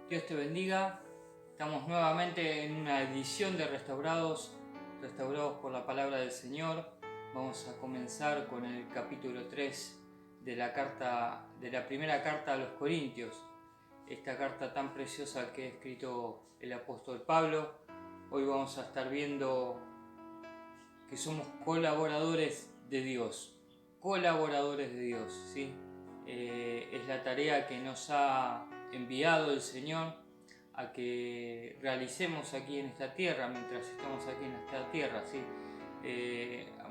Dios te bendiga. Estamos nuevamente en una edición de Restaurados por la palabra del Señor. Vamos a comenzar con el capítulo 3 de la primera carta a los Corintios. Esta carta tan preciosa que ha escrito el apóstol Pablo. Hoy vamos a estar viendo que somos colaboradores de Dios. Colaboradores de Dios, ¿sí? Es la tarea que nos ha enviado el Señor a que realicemos aquí en esta tierra, mientras estamos aquí en esta tierra, ¿sí?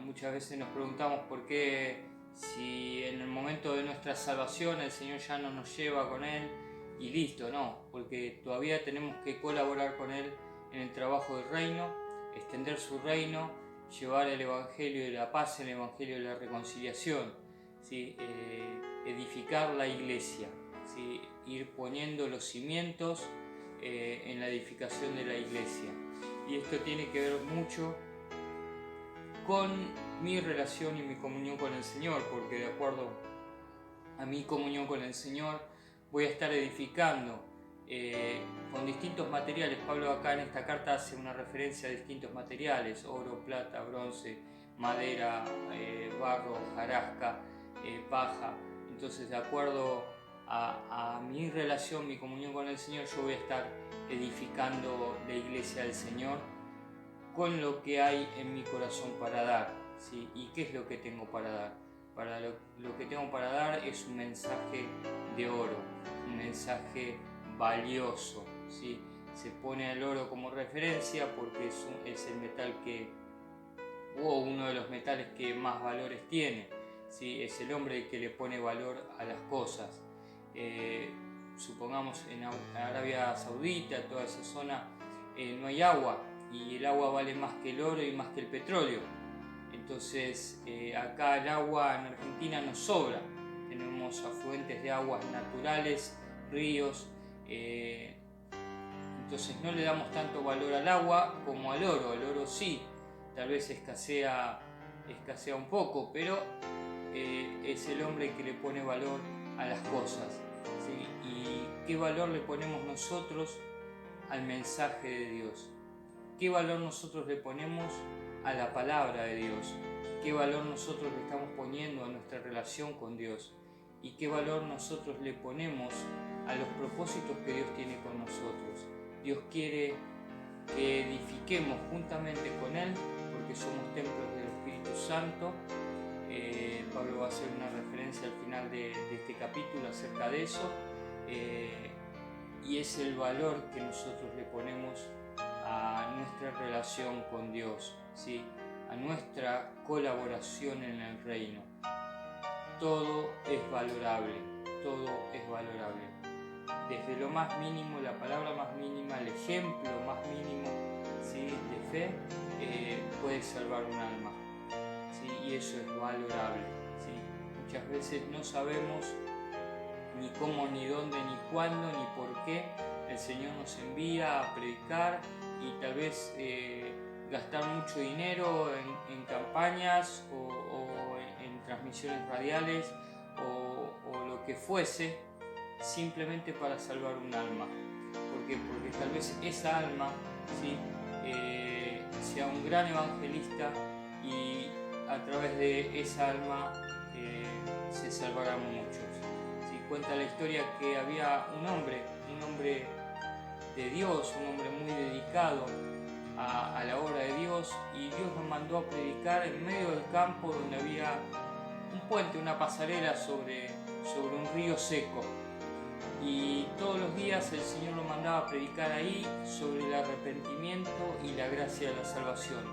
Muchas veces nos preguntamos por qué, si en el momento de nuestra salvación el Señor ya no nos lleva con Él y listo, no, porque todavía tenemos que colaborar con Él en el trabajo del reino, extender su reino, llevar el Evangelio de la paz, el Evangelio de la reconciliación, ¿sí? Edificar la iglesia, ¿sí? Ir poniendo los cimientos en la edificación de la iglesia. Y esto tiene que ver mucho con mi relación y mi comunión con el Señor, porque de acuerdo a mi comunión con el Señor voy a estar edificando con distintos materiales. Pablo acá en esta carta hace una referencia a distintos materiales: oro, plata, bronce, madera, barro, hojarasca, paja. Entonces, de acuerdo a mi relación, mi comunión con el Señor, yo voy a estar edificando la iglesia del Señor con lo que hay en mi corazón para dar, ¿sí? ¿Y qué es lo que tengo para dar? Lo que tengo para dar es un mensaje de oro, un mensaje valioso, ¿sí? Se pone al oro como referencia porque es el metal uno de los metales que más valores tiene, ¿sí? Es el hombre el que le pone valor a las cosas. Supongamos en Arabia Saudita, toda esa zona, no hay agua, y el agua vale más que el oro y más que el petróleo. Entonces acá el agua en Argentina nos sobra, tenemos afluentes de aguas naturales, ríos, entonces no le damos tanto valor al agua como al oro. El oro sí, tal vez escasea un poco, pero es el hombre que le pone valor a las cosas, ¿sí? ¿Y qué valor le ponemos nosotros al mensaje de Dios? ¿Qué valor nosotros le ponemos a la palabra de Dios? ¿Qué valor nosotros le estamos poniendo a nuestra relación con Dios? ¿Y qué valor nosotros le ponemos a los propósitos que Dios tiene con nosotros? Dios quiere que edifiquemos juntamente con Él, porque somos templos del Espíritu Santo. Pablo va a hacer una referencia al final de este capítulo acerca de eso, y es el valor que nosotros le ponemos a nuestra relación con Dios, ¿sí? A nuestra colaboración en el reino. Todo es valorable, todo es valorable. Desde lo más mínimo, la palabra más mínima, el ejemplo más mínimo, ¿sí?, de fe, puede salvar un alma, ¿sí? Y eso es valorable, ¿sí? Muchas veces no sabemos ni cómo, ni dónde, ni cuándo, ni por qué el Señor nos envía a predicar, y tal vez gastar mucho dinero en campañas o en transmisiones radiales o lo que fuese, simplemente para salvar un alma. ¿Por qué? Porque tal vez esa alma, ¿sí?, sea un gran evangelista, y a través de esa alma se salvarán muchos. ¿Sí? Cuenta la historia que había un hombre de Dios, un hombre muy dedicado a la obra de Dios, y Dios lo mandó a predicar en medio del campo donde había un puente, una pasarela sobre un río seco. Y todos los días el Señor lo mandaba a predicar ahí sobre el arrepentimiento y la gracia de la salvación.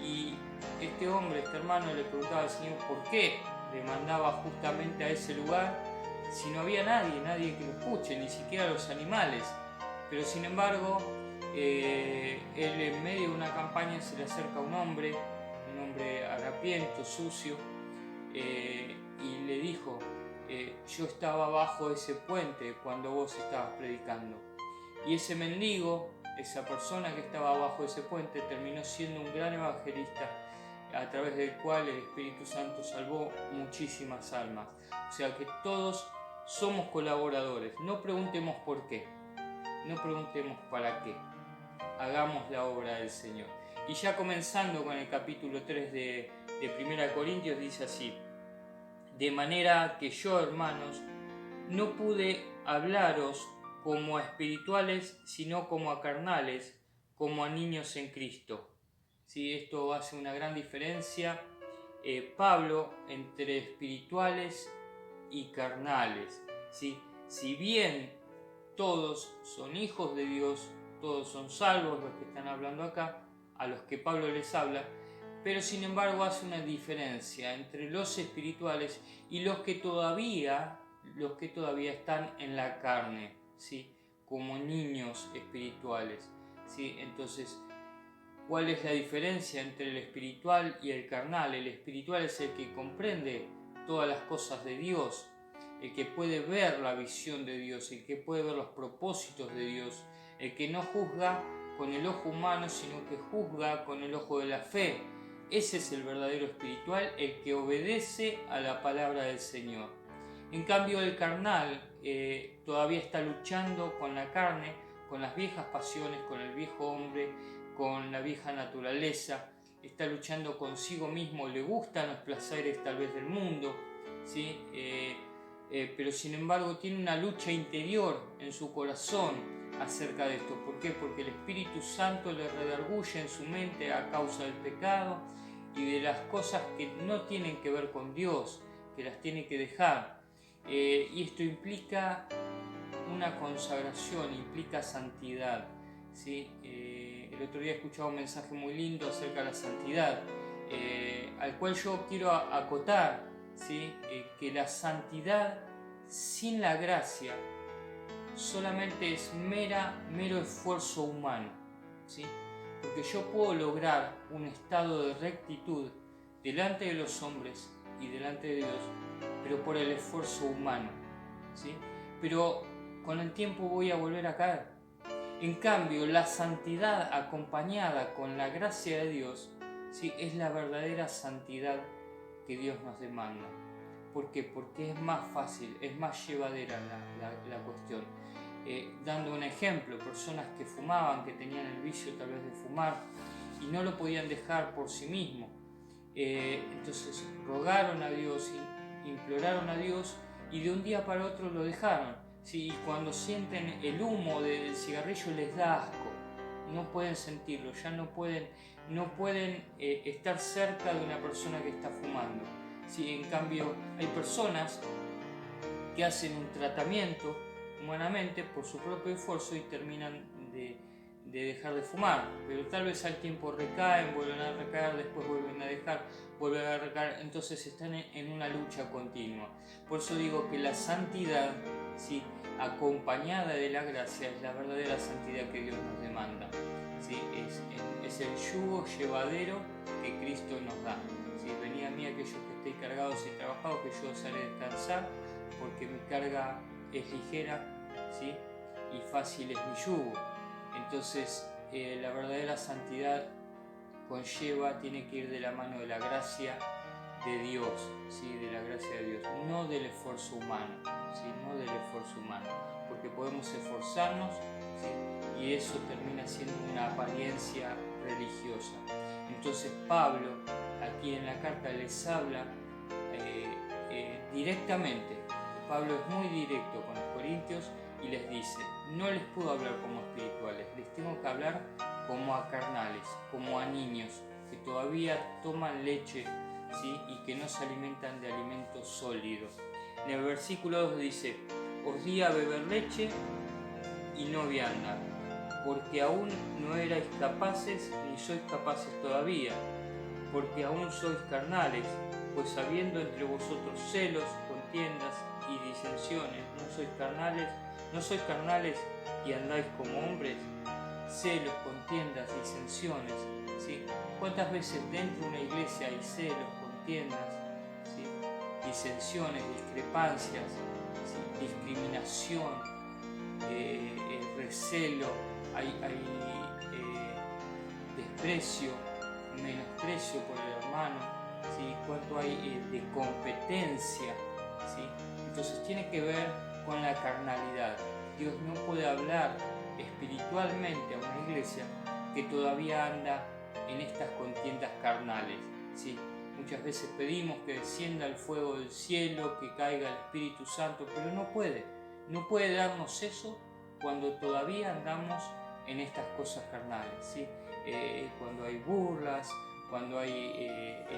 Y este hombre, este hermano, le preguntaba al Señor por qué le mandaba justamente a ese lugar si no había nadie que lo escuche, ni siquiera los animales. Pero sin embargo, él, en medio de una campaña, se le acerca un hombre harapiento, sucio, y le dijo: yo estaba bajo ese puente cuando vos estabas predicando. Y ese mendigo, esa persona que estaba bajo ese puente, terminó siendo un gran evangelista, a través del cual el Espíritu Santo salvó muchísimas almas. O sea que todos somos colaboradores. No preguntemos por qué. no preguntemos para qué, hagamos la obra del Señor. Y ya comenzando con el capítulo 3 de 1 Corintios, dice así: de manera que yo, hermanos, no pude hablaros como a espirituales, sino como a carnales, como a niños en Cristo. ¿Sí? Esto hace una gran diferencia, Pablo, entre espirituales y carnales. ¿Sí? Si bien todos son hijos de Dios, todos son salvos los que están hablando acá, a los que Pablo les habla, pero sin embargo hace una diferencia entre los espirituales y los que todavía están en la carne, ¿sí? Como niños espirituales, ¿sí? Entonces, ¿cuál es la diferencia entre el espiritual y el carnal? El espiritual es el que comprende todas las cosas de Dios, el que puede ver la visión de Dios, el que puede ver los propósitos de Dios, el que no juzga con el ojo humano, sino que juzga con el ojo de la fe. Ese es el verdadero espiritual, el que obedece a la palabra del Señor. En cambio, el carnal todavía está luchando con la carne, con las viejas pasiones, con el viejo hombre, con la vieja naturaleza, está luchando consigo mismo, le gustan los placeres tal vez del mundo, ¿sí? Pero sin embargo tiene una lucha interior en su corazón acerca de esto. ¿Por qué? Porque el Espíritu Santo le redarguye en su mente a causa del pecado y de las cosas que no tienen que ver con Dios, que las tiene que dejar. Y esto implica una consagración, implica santidad, ¿sí? El otro día escuchaba un mensaje muy lindo acerca de la santidad, al cual yo quiero acotar, ¿sí? Que la santidad sin la gracia solamente es mero esfuerzo humano, ¿sí? Porque yo puedo lograr un estado de rectitud delante de los hombres y delante de Dios, pero por el esfuerzo humano, ¿sí? Pero con el tiempo voy a volver a caer. En cambio, la santidad acompañada con la gracia de Dios, ¿sí? Es la verdadera santidad que Dios nos demanda. ¿Por qué? Porque es más fácil, es más llevadera la cuestión. Dando un ejemplo, personas que fumaban, que tenían el vicio tal vez de fumar y no lo podían dejar por sí mismos. Entonces rogaron a Dios, imploraron a Dios y de un día para otro lo dejaron. ¿Sí? Y cuando sienten el humo del cigarrillo les da asco, no pueden sentirlo, ya no pueden estar cerca de una persona que está fumando. ¿Sí? En cambio, hay personas que hacen un tratamiento humanamente por su propio esfuerzo y terminan de dejar de fumar, pero tal vez al tiempo recaen, vuelven a recaer, después vuelven a dejar, vuelven a recaer, entonces están en una lucha continua. Por eso digo que la santidad, ¿sí? Acompañada de la gracia, es la verdadera santidad que Dios nos demanda, ¿sí? Es el yugo llevadero que Cristo nos da, ¿sí? Venid a mí aquellos que estéis cargados y trabajados, que yo os haré descansar, porque mi carga es ligera, ¿sí? Y fácil es mi yugo. Entonces, la verdadera santidad tiene que ir de la mano de la gracia de Dios, ¿sí? De la gracia de Dios, no del esfuerzo humano, ¿sí? No del esfuerzo humano, porque podemos esforzarnos, ¿sí? Y eso termina siendo una apariencia religiosa. Entonces Pablo aquí en la carta les habla directamente. Pablo es muy directo con los corintios y les dice: no les puedo hablar como espirituales, les tengo que hablar como a carnales, como a niños que todavía toman leche, ¿sí? Y que no se alimentan de alimento sólido. En el versículo 2 dice: os di a beber leche y no vianda, porque aún no erais capaces ni sois capaces todavía, porque aún sois carnales, pues habiendo entre vosotros celos, contiendas y disensiones, no sois carnales y andáis como hombres. Celos, contiendas, disensiones, ¿sí? ¿Cuántas veces dentro de una iglesia hay celos, contiendas, ¿sí? Disensiones, discrepancias, ¿sí? Discriminación, recelo, hay desprecio, menosprecio por el hermano, ¿sí? Cuánto hay de competencia, ¿sí? Entonces tiene que ver con la carnalidad. Dios no puede hablar espiritualmente a una iglesia que todavía anda en estas contiendas carnales, ¿sí? Muchas veces pedimos que descienda el fuego del cielo, que caiga el Espíritu Santo, pero no puede darnos eso cuando todavía andamos en estas cosas carnales, ¿sí? Cuando hay burlas, cuando hay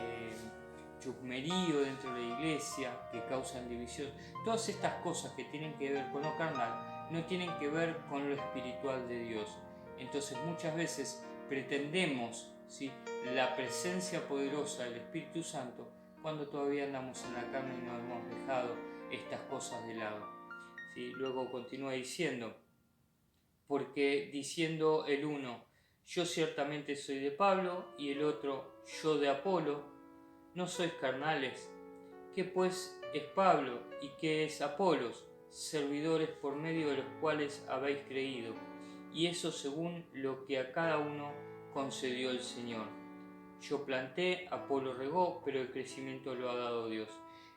chusmerío dentro de la iglesia que causan división, todas estas cosas que tienen que ver con lo carnal no tienen que ver con lo espiritual de Dios. Entonces muchas veces pretendemos, ¿sí?, la presencia poderosa del Espíritu Santo cuando todavía andamos en la carne y no hemos dejado estas cosas de lado, ¿sí? Luego continúa diciendo, porque diciendo el uno, yo ciertamente soy de Pablo, y el otro, yo de Apolo, ¿no sois carnales? ¿Qué pues es Pablo y qué es Apolos? Servidores por medio de los cuales habéis creído, y eso según lo que a cada uno concedió el Señor. Yo planté, Apolo regó, pero el crecimiento lo ha dado Dios.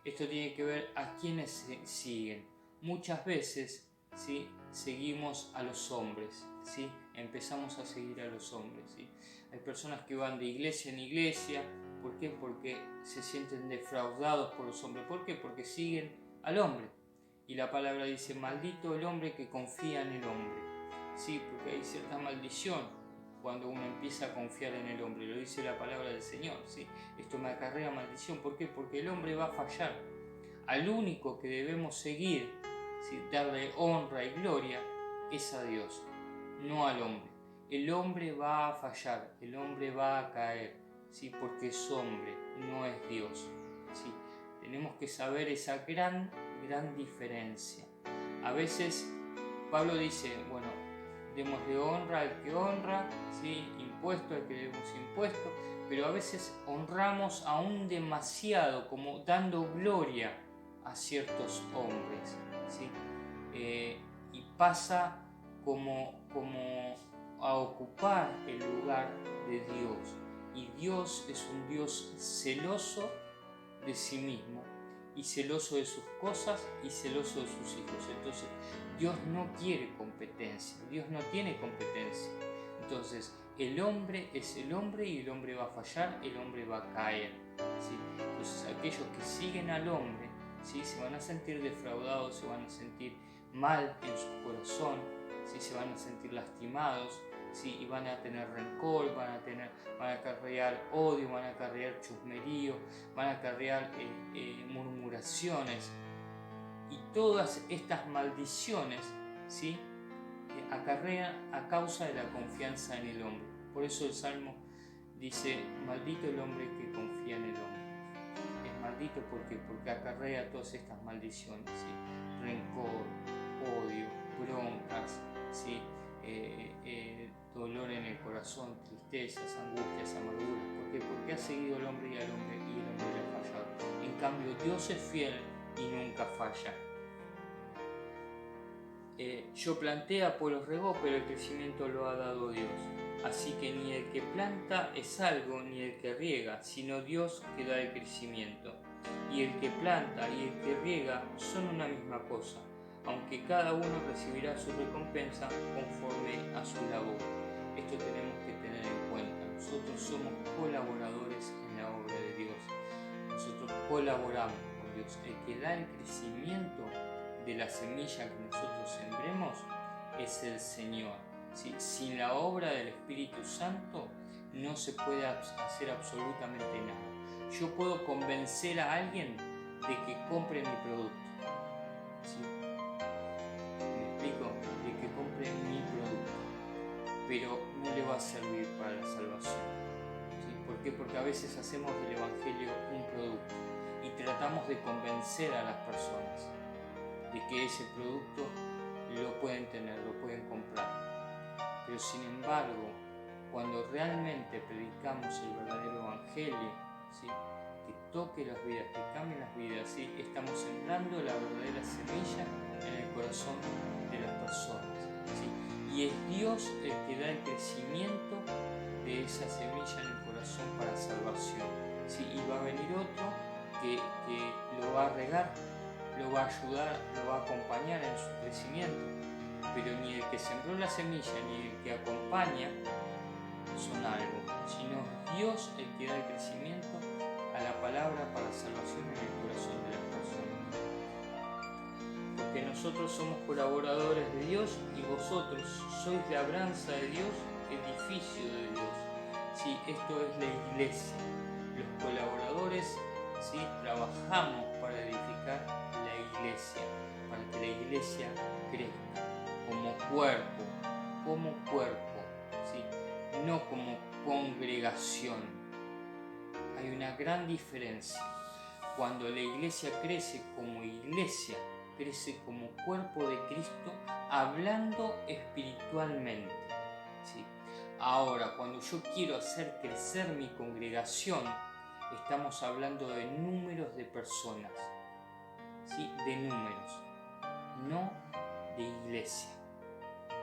Esto tiene que ver a quienes siguen. Muchas veces, ¿sí?, seguimos a los hombres, ¿sí? Empezamos a seguir a los hombres, ¿sí? Hay personas que van de iglesia en iglesia. ¿Por qué? Porque se sienten defraudados por los hombres. ¿Por qué? Porque siguen al hombre. Y la palabra dice, maldito el hombre que confía en el hombre. Sí, porque hay cierta maldición cuando uno empieza a confiar en el hombre. Lo dice la palabra del Señor, ¿sí? Esto me acarrea maldición. ¿Por qué? Porque el hombre va a fallar. Al único que debemos seguir, ¿sí?, darle honra y gloria, es a Dios, no al hombre. El hombre va a fallar, el hombre va a caer, ¿sí?, porque es hombre, no es Dios, ¿sí? Tenemos que saber esa gran diferencia. A veces Pablo dice, bueno, démosle honra al que honra, ¿sí?, impuesto al que debemos impuesto, pero a veces honramos aún demasiado, como dando gloria a ciertos hombres, ¿sí? Y pasa como a ocupar el lugar de Dios. Y Dios es un Dios celoso de sí mismo, y celoso de sus cosas, y celoso de sus hijos. Entonces Dios no quiere competencia, Dios no tiene competencia. Entonces el hombre es el hombre, y el hombre va a fallar, el hombre va a caer, ¿sí? Entonces aquellos que siguen al hombre, ¿sí?, se van a sentir defraudados, se van a sentir mal en su corazón, ¿sí?, se van a sentir lastimados, ¿sí?, y van a tener rencor, van a acarrear odio, van a acarrear chusmerío, van a acarrear murmuraciones, y todas estas maldiciones, ¿sí?, acarrean a causa de la confianza en el hombre. Por eso el Salmo dice, maldito el hombre que confía en el hombre. Es maldito porque acarrea todas estas maldiciones, ¿sí?, rencor, odio, broncas, ¿sí?, dolor en el corazón, tristezas, angustias, amarguras. ¿Por qué? Porque ha seguido al hombre y el hombre le ha fallado. En cambio, Dios es fiel y nunca falla. Yo planté, Apolo regó, pero el crecimiento lo ha dado Dios. Así que ni el que planta es algo, ni el que riega, sino Dios que da el crecimiento. Y el que planta y el que riega son una misma cosa, aunque cada uno recibirá su recompensa conforme a su labor. Esto tenemos que tener en cuenta. Nosotros somos colaboradores en la obra de Dios. Nosotros colaboramos con Dios. El que da el crecimiento de la semilla que nosotros sembremos es el Señor, ¿sí? Sin la obra del Espíritu Santo no se puede hacer absolutamente nada. Yo puedo convencer a alguien de que compre mi producto, ¿sí? ¿Me explico? De que compre mi producto, pero no le va a servir para la salvación, ¿sí? ¿Por qué? Porque a veces hacemos del Evangelio un producto y tratamos de convencer a las personas de que ese producto lo pueden tener, lo pueden comprar. Pero sin embargo, cuando realmente predicamos el verdadero Evangelio, ¿sí?, que toque las vidas, que cambie las vidas, ¿sí?, estamos sembrando la verdadera semilla en el corazón de las personas, ¿sí? Y es Dios el que da el crecimiento de esa semilla en el corazón para salvación, ¿sí? Y va a venir otro que lo va a regar, lo va a ayudar, lo va a acompañar en su crecimiento, pero ni el que sembró la semilla ni el que acompaña son algo, sino Dios el que da el crecimiento a la palabra para salvación en el corazón de las personas. Porque nosotros somos colaboradores de Dios y vosotros sois labranza de Dios, edificio de Dios. Sí, esto es la iglesia. Los colaboradores, sí, trabajamos para edificar la iglesia, para que la iglesia crezca como cuerpo, ¿sí? No como congregación. Hay una gran diferencia. Cuando la iglesia crece como iglesia, crece como cuerpo de Cristo, hablando espiritualmente, ¿sí? Ahora, cuando yo quiero hacer crecer mi congregación, estamos hablando de números de personas, ¿sí? De números, no de iglesia. ¿Sí?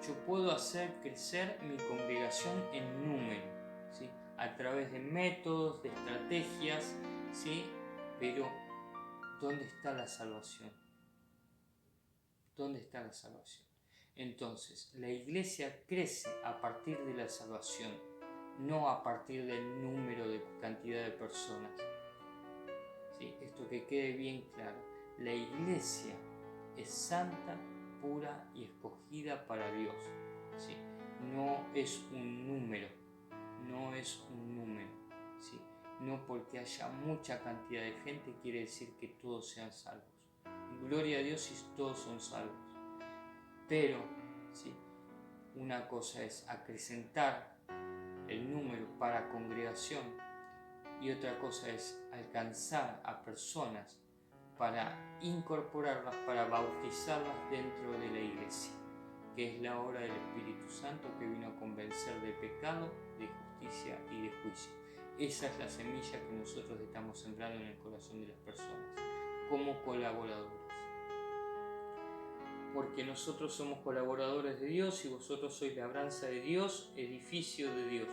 Yo puedo hacer crecer mi congregación en número, ¿sí? A través de métodos, de estrategias, ¿sí? Pero ¿dónde está la salvación? ¿Dónde está la salvación? Entonces, la iglesia crece a partir de la salvación, no a partir del número de cantidad de personas. ¿Sí? Esto que quede bien claro. La iglesia es santa, pura y escogida para Dios. ¿Sí? No es un número, ¿sí? No porque haya mucha cantidad de gente quiere decir que todos sean salvos. Gloria a Dios si todos son salvos. Pero, ¿sí? Una cosa es acrecentar el número para congregación y otra cosa es alcanzar a personas para incorporarlas, para bautizarlas dentro de la iglesia, que es la obra del Espíritu Santo que vino a convencer de pecado, de justicia y de juicio. Esa es la semilla que nosotros estamos sembrando en el corazón de las personas, como colaboradores. Porque nosotros somos colaboradores de Dios y vosotros sois labranza de Dios, edificio de Dios.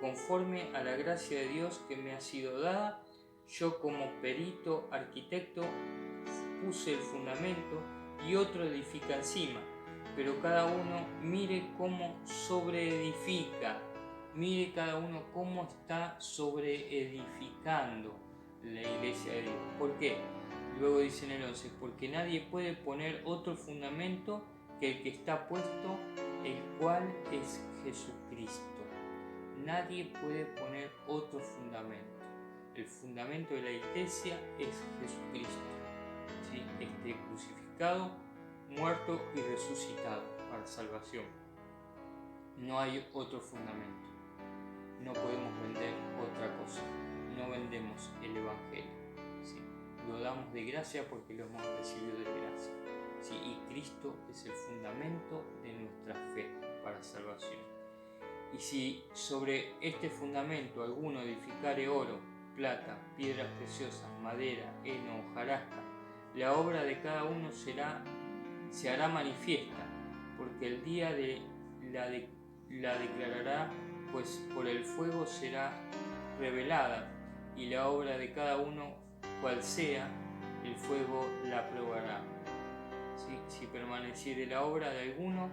Conforme a la gracia de Dios que me ha sido dada, yo como perito arquitecto puse el fundamento y otro edifica encima, pero cada uno mire cómo sobreedifica, mire cada uno cómo está sobreedificando la iglesia de Dios. ¿Por qué? Luego dice en el 11, porque nadie puede poner otro fundamento que el que está puesto, el cual es Jesucristo. Nadie puede poner otro fundamento. El fundamento de la iglesia es Jesucristo, ¿sí? Crucificado, muerto y resucitado para salvación. No hay otro fundamento. No podemos vender otra cosa. No vendemos el Evangelio, ¿sí? Lo damos de gracia porque lo hemos recibido de gracia, ¿sí? Y Cristo es el fundamento de nuestra fe para salvación. Y si sobre este fundamento alguno edificare oro, plata, piedras preciosas, madera, heno, hojarasca, la obra de cada uno se hará manifiesta, porque el día la declarará, pues por el fuego será revelada, y la obra de cada uno, cual sea, el fuego la probará. ¿Sí? Si permaneciere la obra de alguno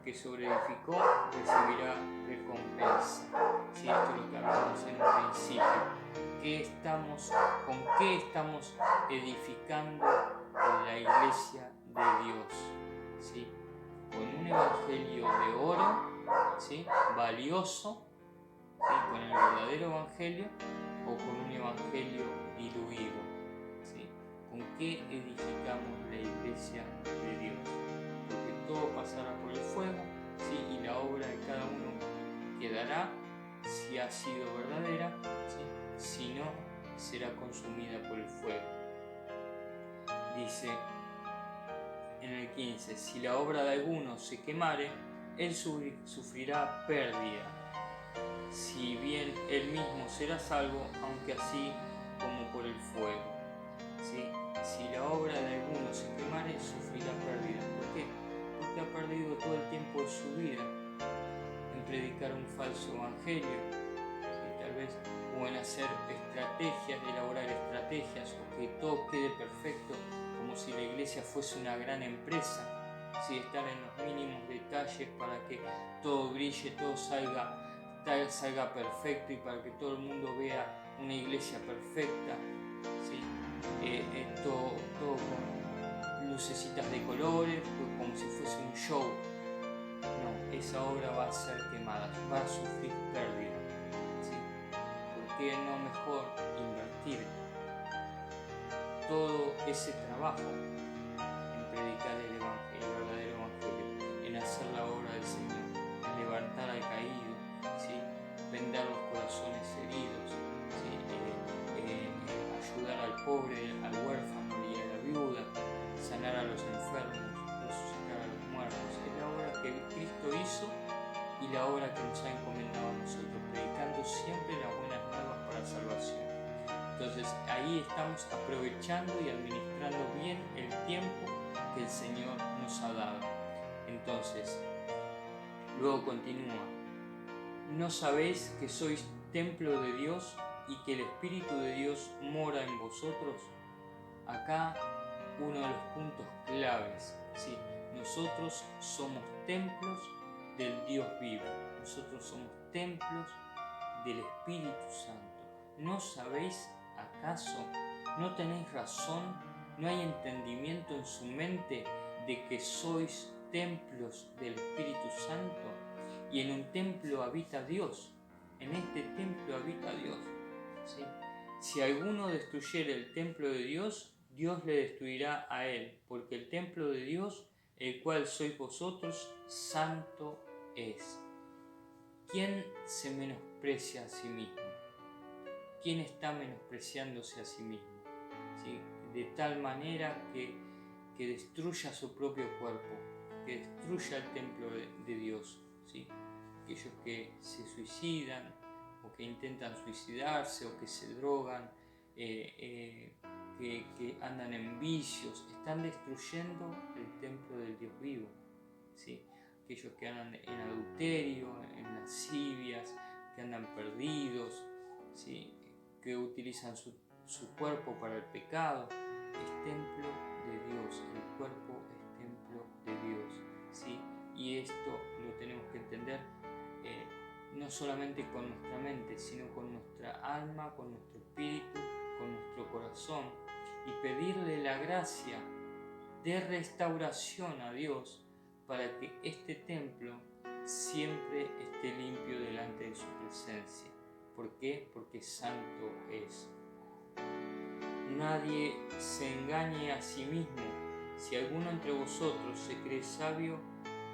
que sobreedificó, recibirá recompensa. ¿Sí? Esto es lo que hablamos en un principio. ¿Con qué estamos edificando la iglesia de Dios? ¿Sí? Con un evangelio de oro, ¿sí? Valioso, ¿sí? Con el verdadero evangelio, o con un evangelio diluido, ¿sí? ¿Con qué edificamos la iglesia de Dios? Porque todo pasará por el fuego, ¿sí? Y la obra de cada uno quedará si ha sido verdadera, ¿sí? Si no, será consumida por el fuego. Dice en el 15, si la obra de alguno se quemare, él sufrirá pérdida, si bien él mismo será salvo, aunque así como por el fuego. ¿Sí? Si la obra de alguno se quemare, sufrirá pérdida. ¿Por qué? Porque ha perdido todo el tiempo de su vida en predicar un falso evangelio, ¿sí? Tal vez, o en hacer estrategias, elaborar estrategias, o que todo quede perfecto, como si la iglesia fuese una gran empresa, ¿sí? Estar en los mínimos detalles para que todo brille, todo salga perfecto y para que todo el mundo vea una iglesia perfecta, ¿sí? Todo con lucecitas de colores, como si fuese un show. No, esa obra va a ser quemada, va a sufrir pérdida, ¿sí? ¿Por qué no mejor invertir todo ese trabajo en predicar el verdadero evangelio, en hacer la obra del Señor, en levantar al caído, ¿sí? Vendar los corazones heridos, ¿sí? Ayudar al pobre, al huérfano y a la viuda, sanar a los enfermos, resucitar a los muertos? Es la obra que Cristo hizo y la obra que nos ha encomendado a nosotros, predicando siempre las buenas nuevas para salvación. Entonces ahí estamos aprovechando y administrando bien el tiempo que el Señor nos ha dado. Entonces, luego continúa: ¿no sabéis que sois templo de Dios y que el Espíritu de Dios mora en vosotros? Acá uno de los puntos claves, ¿sí? Nosotros somos templos del Dios vivo, nosotros somos templos del Espíritu Santo. ¿No sabéis acaso? ¿No tenéis razón? ¿No hay entendimiento en su mente de que sois templos del Espíritu Santo? Y en un templo habita Dios, en este templo habita Dios, ¿sí? Si alguno destruyere el templo de Dios, Dios le destruirá a él, porque el templo de Dios, el cual sois vosotros, santo es. ¿Quién se menosprecia a sí mismo? ¿Quién está menospreciándose a sí mismo? ¿Sí? De tal manera que destruya su propio cuerpo, que destruya el templo de Dios, ¿sí? Aquellos que se suicidan o que intentan suicidarse o que se drogan, que andan en vicios, están destruyendo el templo del Dios vivo, ¿sí? Aquellos que andan en adulterio, en lascivias, que andan perdidos, ¿sí? Que utilizan su cuerpo para el pecado, es templo de Dios, el cuerpo es templo de Dios, ¿sí? Y esto lo tenemos que entender no solamente con nuestra mente, sino con nuestra alma, con nuestro espíritu, con nuestro corazón, y pedirle la gracia de restauración a Dios para que este templo siempre esté limpio delante de su presencia. ¿Por qué? Porque santo es. Nadie se engañe a sí mismo. Si alguno entre vosotros se cree sabio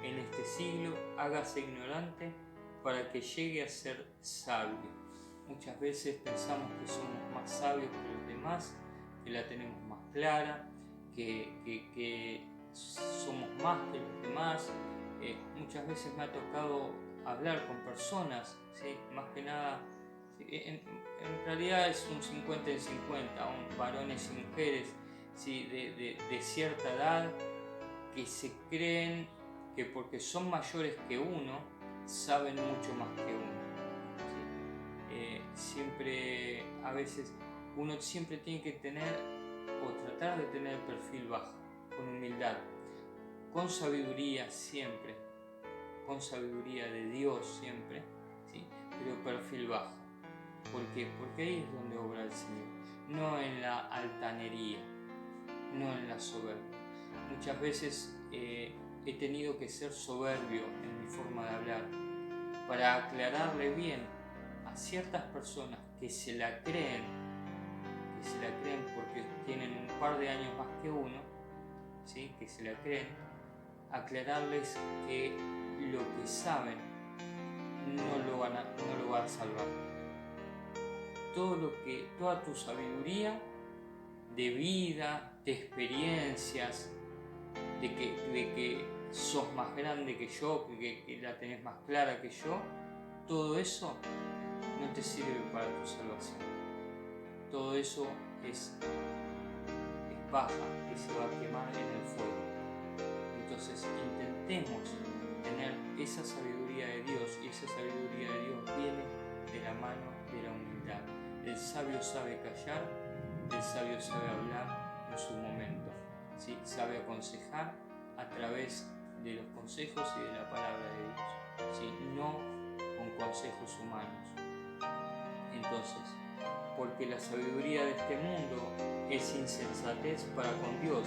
en este siglo, hágase ignorante para que llegue a ser sabio. Muchas veces pensamos que somos más sabios que los demás, que la tenemos más clara, que somos más que los demás. Muchas veces me ha tocado hablar con personas, ¿sí? Más que nada, ¿sí? En realidad es un 50 en 50, varones y mujeres, ¿sí? de cierta edad, que se creen que porque son mayores que uno, saben mucho más que uno, ¿sí? Siempre, a veces, uno siempre tiene que tener o tratar de tener el perfil bajo, con humildad, con sabiduría siempre, con sabiduría de Dios siempre, ¿sí? Pero perfil bajo. ¿Por qué? Porque ahí es donde obra el Señor, no en la altanería, no en la soberbia. Muchas veces he tenido que ser soberbio en mi forma de hablar para aclararle bien a ciertas personas que se la creen porque tienen un par de años más que uno, ¿sí? Que se la creen, aclararles que lo que saben no lo va a salvar. Toda tu sabiduría de vida, de experiencias, de que sos más grande que yo, que la tenés más clara que yo, todo eso no te sirve para tu salvación. Todo eso es paja que se va a quemar en el fuego. Entonces intentemos tener esa sabiduría de Dios, y esa sabiduría de Dios viene de la mano de la humildad. El sabio sabe callar, el sabio sabe hablar en su momento, ¿sí? Sabe aconsejar a través de los consejos y de la palabra de Dios, ¿sí? No con consejos humanos. Entonces, porque la sabiduría de este mundo es insensatez para con Dios,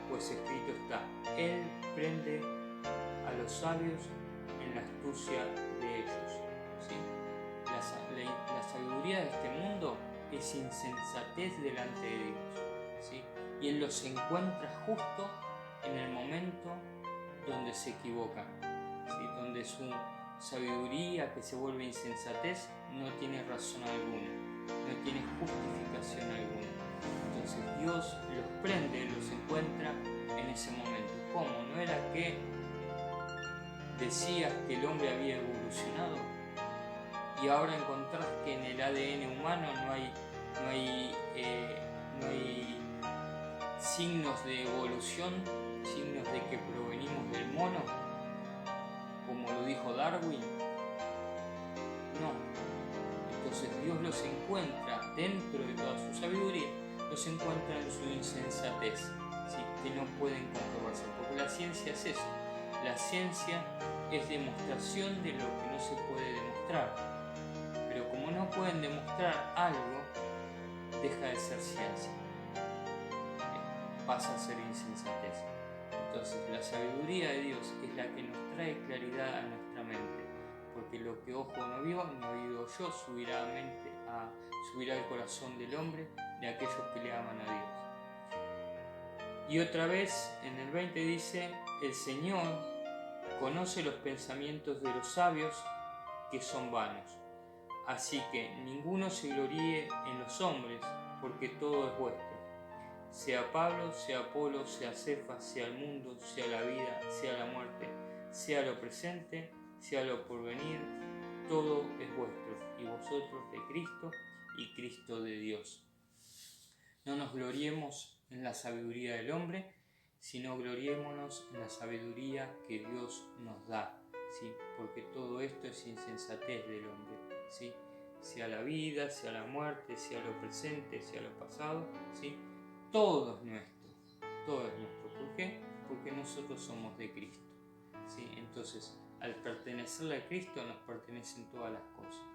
pues escrito está: Él prende a los sabios en la astucia de ellos. ¿Sí? La sabiduría de este mundo es insensatez delante de Dios, ¿sí? Y Él los encuentra justo en el momento donde se equivocan, ¿sí? Donde su sabiduría, que se vuelve insensatez, no tiene razón alguna, no tiene justificación alguna. Entonces Dios los prende, los encuentra en ese momento. ¿Cómo? ¿No era que decías que el hombre había evolucionado y ahora encontrás que en el ADN humano no hay signos de evolución, signos de que provenimos del mono, como lo dijo Darwin? No. Entonces Dios los encuentra dentro de toda su sabiduría, los encuentra en su insensatez, ¿sí? Que no pueden comprobarse, porque la ciencia es eso. La ciencia es demostración de lo que no se puede demostrar, pero como no pueden demostrar algo, deja de ser ciencia, pasa a ser insensatez. Entonces la sabiduría de Dios es la que nos trae claridad a nuestra mente, porque lo que ojo no vio ni oído oyó subirá al corazón del hombre, de aquellos que le aman a Dios. Y otra vez en el 20 dice: el Señor conoce los pensamientos de los sabios, que son vanos. Así que ninguno se gloríe en los hombres, porque todo es vuestro. Sea Pablo, sea Apolo, sea Cefas, sea el mundo, sea la vida, sea la muerte, sea lo presente, sea lo porvenir, todo es vuestro, y vosotros de Cristo, y Cristo de Dios. No nos gloriemos en la sabiduría del hombre, sino gloriémonos en la sabiduría que Dios nos da, ¿sí? Porque todo esto es insensatez del hombre, ¿sí? Sea la vida, sea la muerte, sea lo presente, sea lo pasado, ¿sí? Todo es nuestro, todo es nuestro. ¿Por qué? Porque nosotros somos de Cristo, ¿sí? Entonces, al pertenecerle a Cristo nos pertenecen todas las cosas.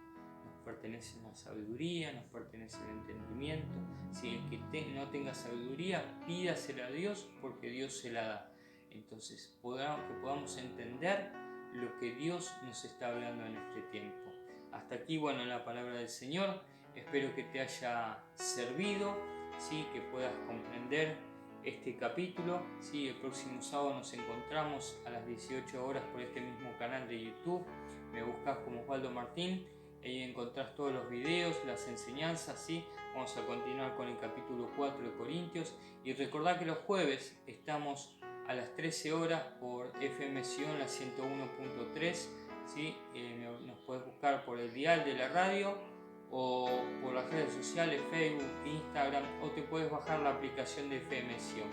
Nos pertenece la sabiduría, nos pertenece el entendimiento. Si el que no tenga sabiduría, pídasela a Dios, porque Dios se la da. Entonces, que podamos entender lo que Dios nos está hablando en este tiempo. Hasta aquí, la palabra del Señor. Espero que te haya servido, ¿sí? Que puedas comprender este capítulo, ¿sí? El próximo sábado nos encontramos a las 18 horas por este mismo canal de YouTube. Me buscas como Osvaldo Martín. Ahí encontrás todos los videos, las enseñanzas, ¿sí? Vamos a continuar con el capítulo 4 de Corintios. Y recordá que los jueves estamos a las 13 horas por FM Sion, la 101.3, ¿sí? Nos podés buscar por el dial de la radio o por las redes sociales, Facebook, Instagram, o te puedes bajar la aplicación de FM Sion.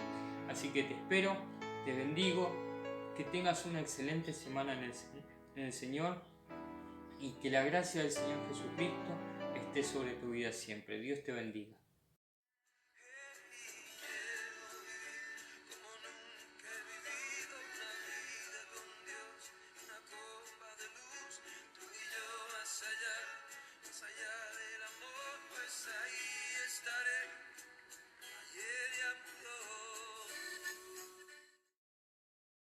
Así que te espero, te bendigo, que tengas una excelente semana en el Señor, y que la gracia del Señor Jesucristo esté sobre tu vida siempre. Dios te bendiga. Más allá del amor, pues ahí estaré.